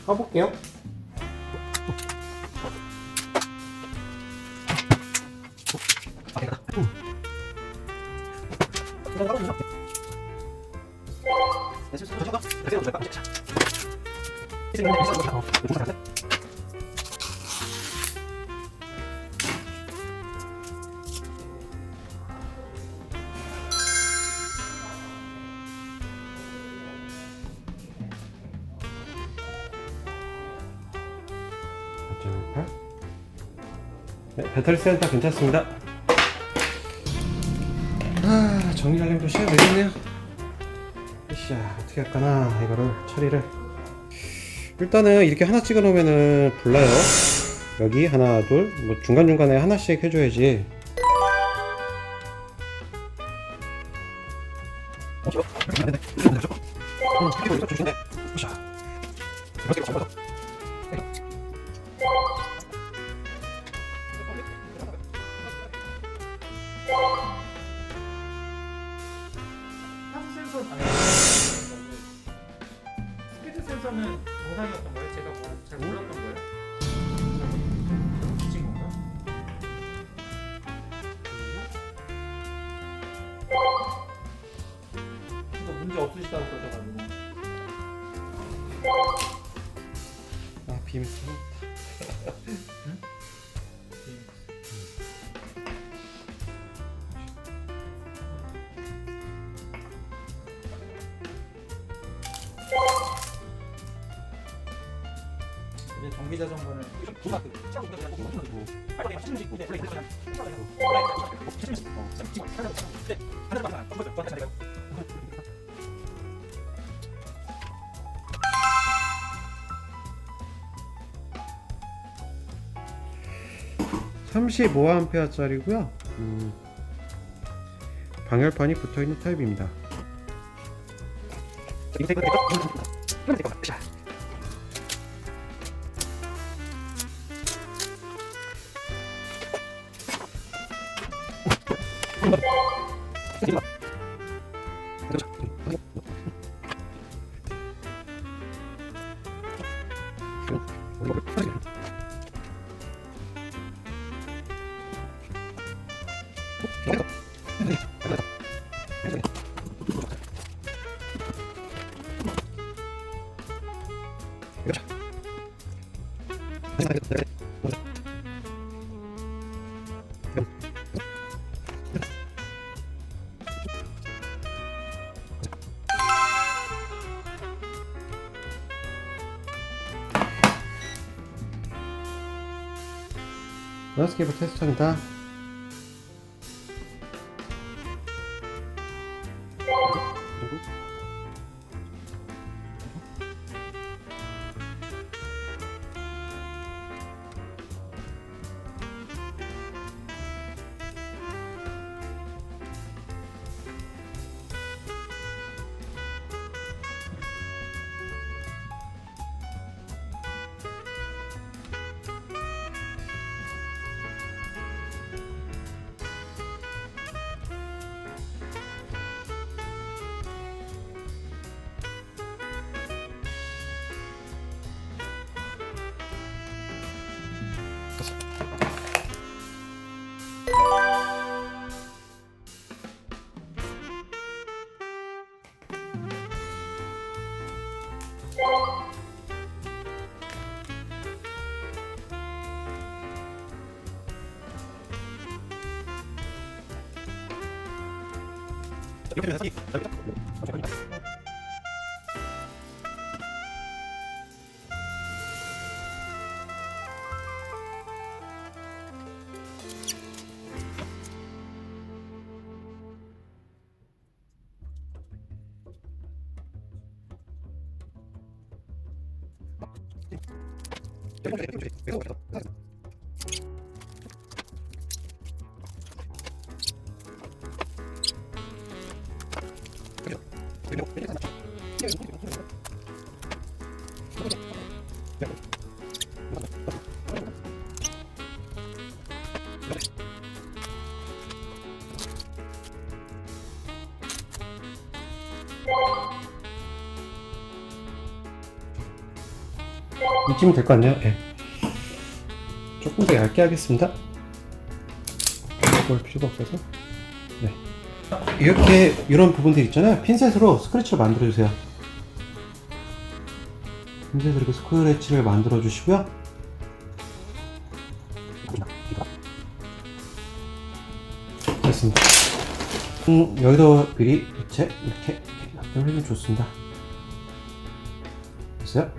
까볼게요. 네, 배터리 센터 괜찮습니다. 정리하려면 좀 시간 걸리네요. 으쌰, 어떻게 할까나, 이거를 처리를. 일단은 이렇게 하나 찍어 놓으면은 불나요. 여기 하나, 둘, 뭐 중간중간에 하나씩 해줘야지. 하수 센서는 스피드 센서는 정상이었던 거예요? 제가 뭐 잘 몰랐던 거예요? 미친 건가? 문제 없으시다고 그러셔가지고. 아, BMS. 응? 이제 전기 자전거는 (35A)짜리고요. 방열판이 붙어있는 타입입니다. 런스케이프 테스터입니다. 이쯤이 될 것 같네요. 예. 조금 더 얇게 하겠습니다. 볼 필요가 없어서. 네. 이렇게 이런 부분들 있잖아요. 핀셋으로 스크래치를 만들어 주세요. 핀셋으로 이렇게 스크래치를 만들어 주시고요. 됐습니다. 여기도 미리 이렇게 납땜을 해주면 좋습니다. 됐어요?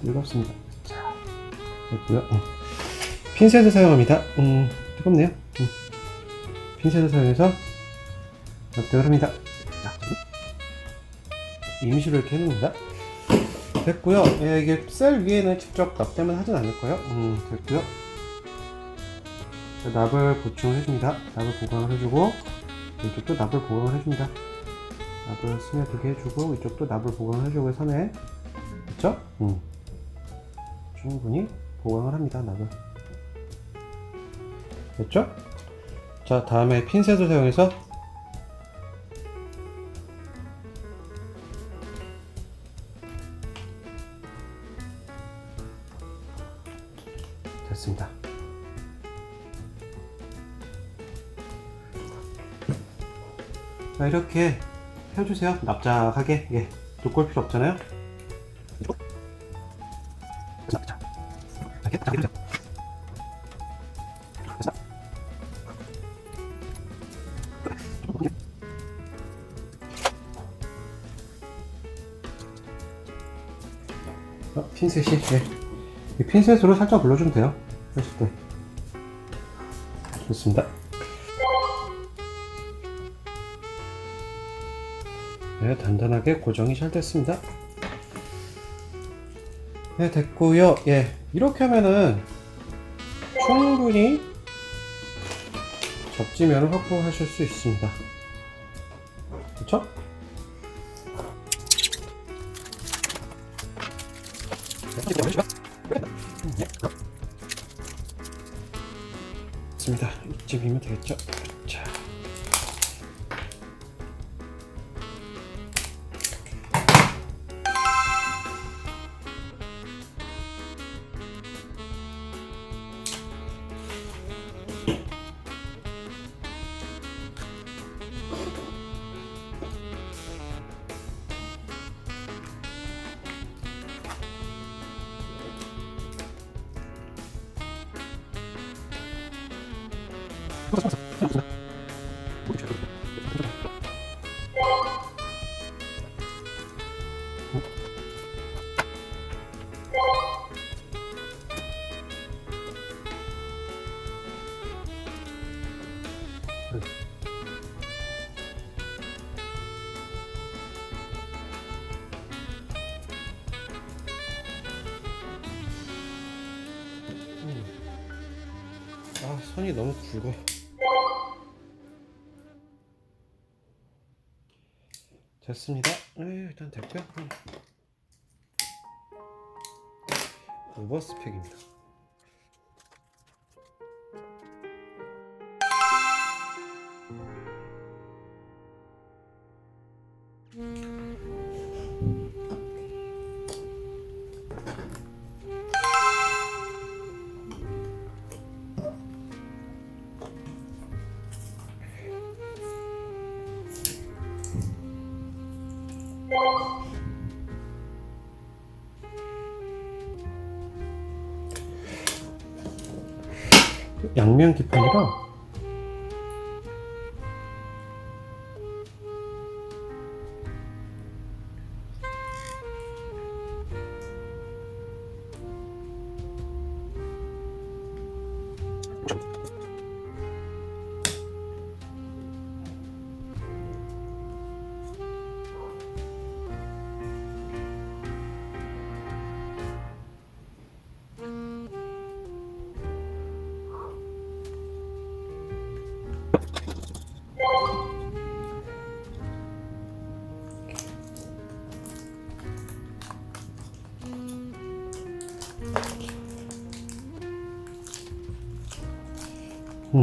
뜨겁습니다. 자, 됐고요. 핀셋을 사용합니다. 뜨겁네요. 핀셋을 사용해서 납땜을 합니다. 자, 임시로 이렇게 해놓습니다. 됐고요. 예, 이게 셀 위에는 직접 납땜은 하진 않을 거예요. 됐고요. 자, 납을 보충해줍니다. 납을 보강을 해주고 이쪽도 납을 보강을 해줍니다. 납을 스며들게 해주고 이쪽도 납을 보강을 해주고 해서 네. 됐죠? 충분히 보강을 합니다. 납을. 됐죠? 자, 다음에 핀셋을 사용해서 됐습니다. 자, 이렇게 펴주세요. 납작하게. 예, 두꺼울 필요 없잖아요. 핀셋이, 네. 이 핀셋으로 살짝 눌러주면 돼요. 하실 때. 좋습니다. 네, 단단하게 고정이 잘 됐습니다. 네, 됐고요. 예, 이렇게 하면은 충분히 접지면을 확보하실 수 있습니다. 그렇죠? 됐습니다. 이쯤이면 되겠죠? 자. 아, 선이 너무 굵어. 됐습니다. 일단 됐고요. 오버 스펙입니다. 양면 기판이라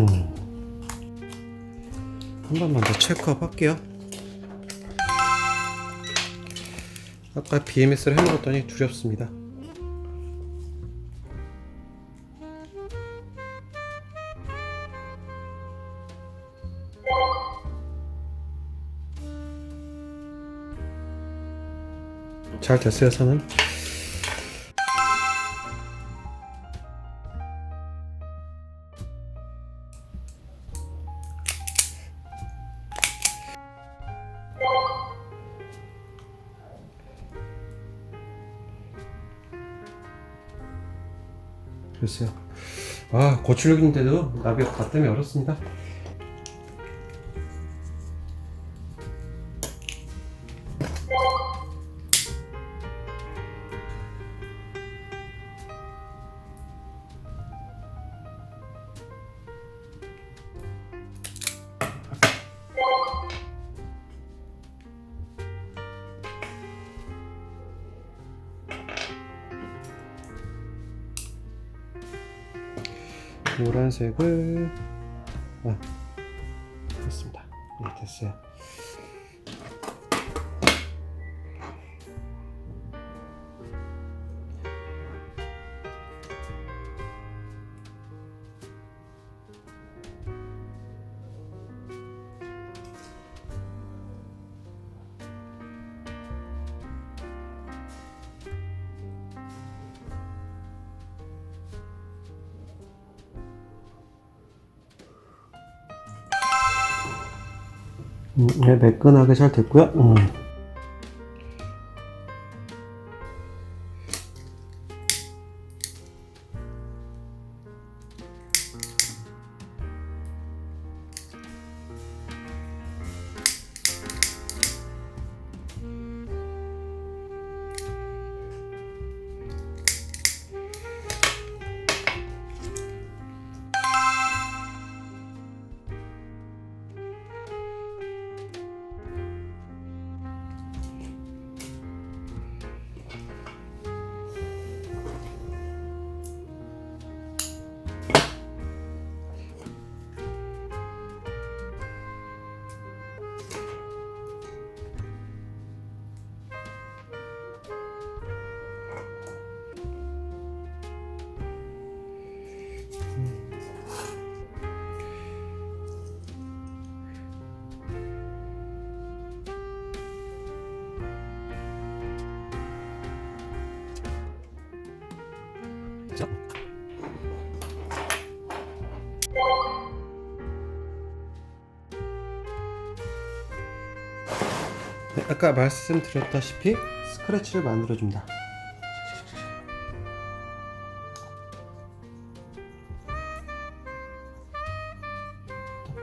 한 번만 더 체크업 할게요. 아까 BMS를 해먹었더니 두렵습니다. 잘 됐어요, 선은. 글쎄요. 아, 고출력인데도 나비가 다 때문에 어렵습니다. 노란색을 됐습니다. 네, 됐어요. 네, 매끈하게 잘 됐고요. 자. 네, 아까 말씀드렸다시피 스크래치를 만들어줍니다.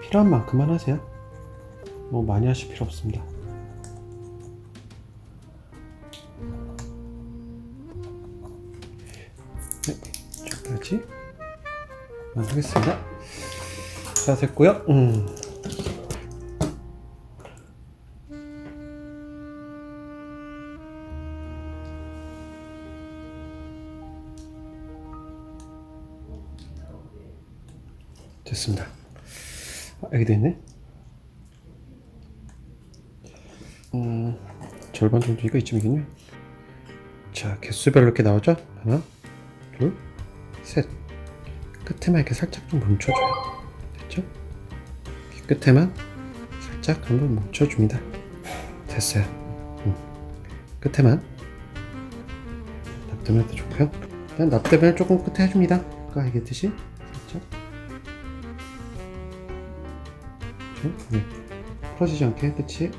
필요한 만큼만 하세요. 뭐 많이 하실 필요 없습니다. 네, 저기까지 하겠습니다. 자, 됐고요. 됐습니다. 여기도 있네. 절반 정도니까 이쯤이겠네요. 자, 개수별로 이렇게 나오죠? 하나, 둘, 셋. 끝에만 이렇게 살짝 좀 뭉쳐줘요. 됐죠? 끝에만 살짝 한번 뭉쳐줍니다. 됐어요. 끝에만 납땜을 해도 좋고요. 일단 납땜을 조금 끝에 해줍니다. 아까 얘기했듯이 살짝. 네. 풀어지지 않게 끝이.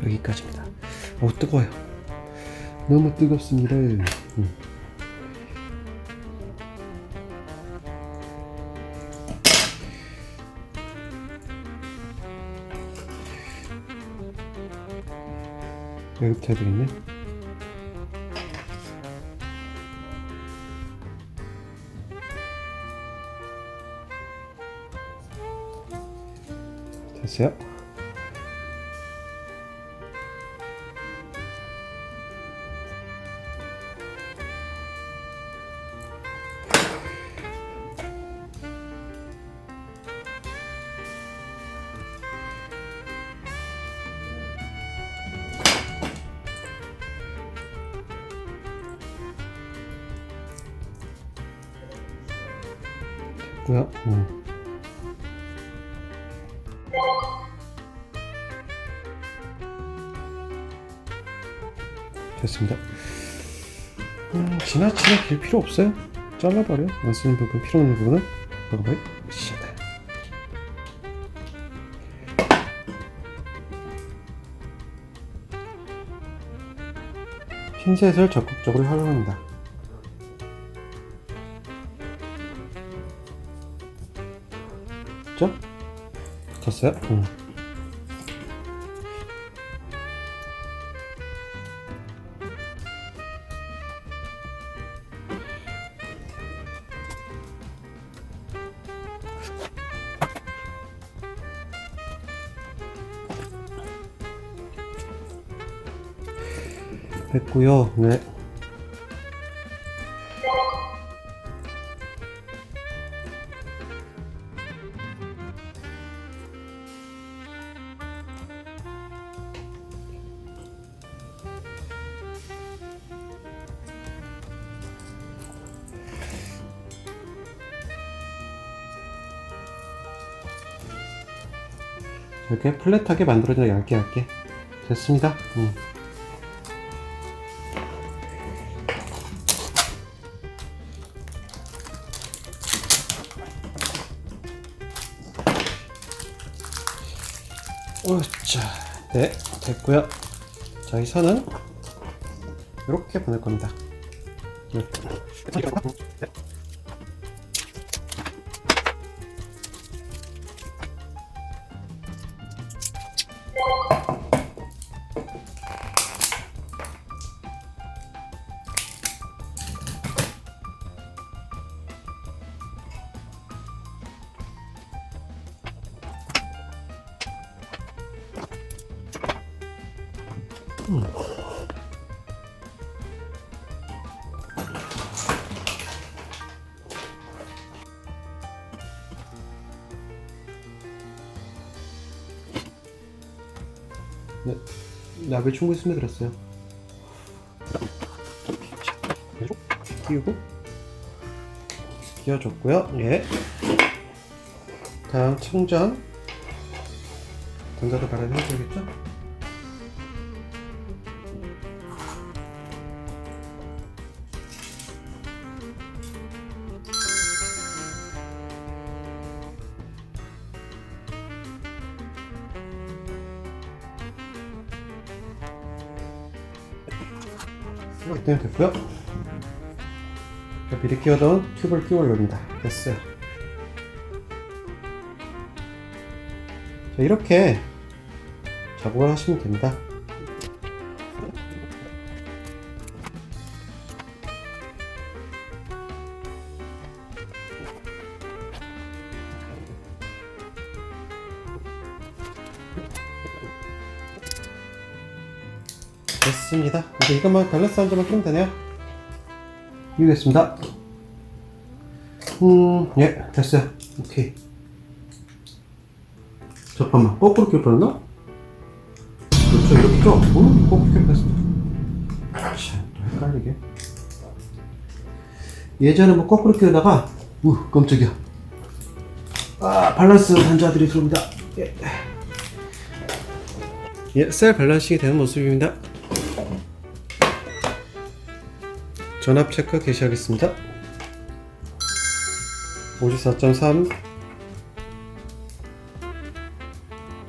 여기까지입니다. 오, 뜨거워요. 너무 뜨겁습니다. 여기부터 해야 되겠네. 됐어요. 됐고요. 됐습니다. 지나치게 길 필요 없어요. 잘라버려. 안 쓰는 부분, 필요 없는 부분은 먹어봐요. 핀셋을 적극적으로 활용합니다. 됐죠? 됐어요? 됐고요. 네. 이렇게 플랫하게 만들어져 얇게 됐습니다. 자, 네, 됐고요. 자, 이 선은 이렇게 보낼 겁니다. 이렇게. 네, 납을 충분히 스며들었어요. 끼우고 끼워줬고요. 예. 다음 충전 전자도 발현해줘야겠죠? 이때는 됐고요. 자, 미리 끼워둔 튜브를 끼워 올립니다. 됐어요. 자, 이렇게 작업을 하시면 됩니다. 됐습니다. 이제 이것만 밸런스 한 점만 끼면 되네요. 이기겠습니다. 예, 됐어요. 오케이. 잠깐만, 거꾸로 끼울 뻔했나? 그렇죠, 이렇게죠? 거꾸로 끼울 뻔했습니다. 참, 또 헷갈리게. 예전에 뭐 거꾸로 끼우다가, 깜짝이야. 밸런스 단자들이 들어옵니다. 예, 셀 밸런싱이 되는 모습입니다. 전압 체크 개시하겠습니다. 54.3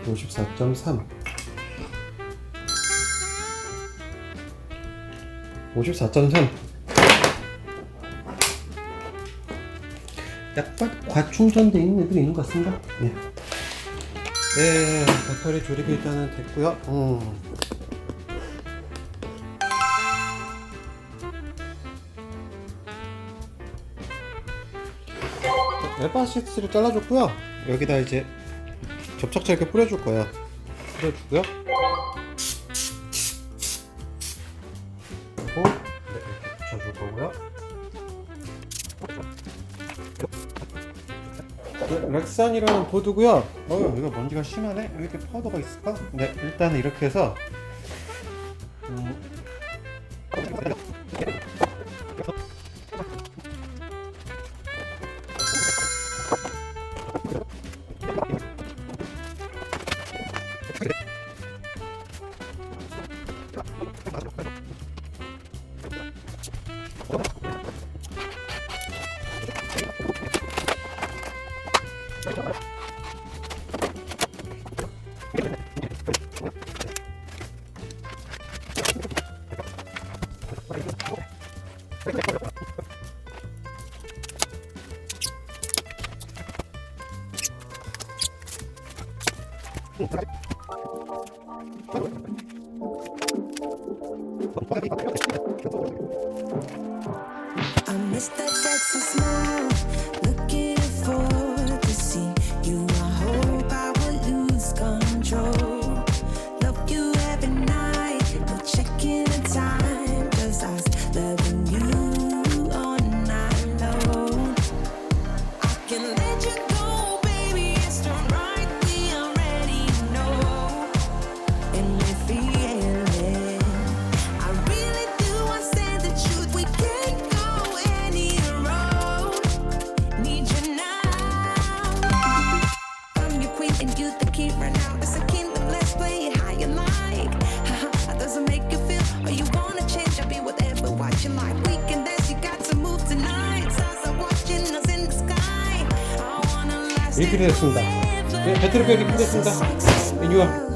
54.3 54.3 약간 과충전되어 있는 애들이 있는 것 같습니다. 예. 네, 배터리 조립이 일단은 됐고요. 엘바시스를 잘라줬고요. 여기다 이제 접착제 이렇게 뿌려줄 거예요. 뿌려주고요. 그리고 이렇게 붙여줄 거고요. 렉산이라는 보드고요. 이거 먼지가 심하네. 왜 이렇게 파우더가 있을까? 네, 일단 이렇게 해서 I miss that sexy smile, looking forward to see you. I hope I will lose control. Love you every night, no checking the time. Just us loving you all night long. I can let you go, baby. It's the right we already know, and we're feeling. I really do. I said the truth. We can't go any road. Need you now. I'm your queen and you the king right now. It's a kingdom. Let's play it how you like. Doesn't make you feel or you wanna change. I'll be whatever what you like. We can dance. You got to move tonight. Stars are watching us in the sky. I wanna last 리필이 됐습니다. 네, 배터리가 리필됐습니다. 이리와.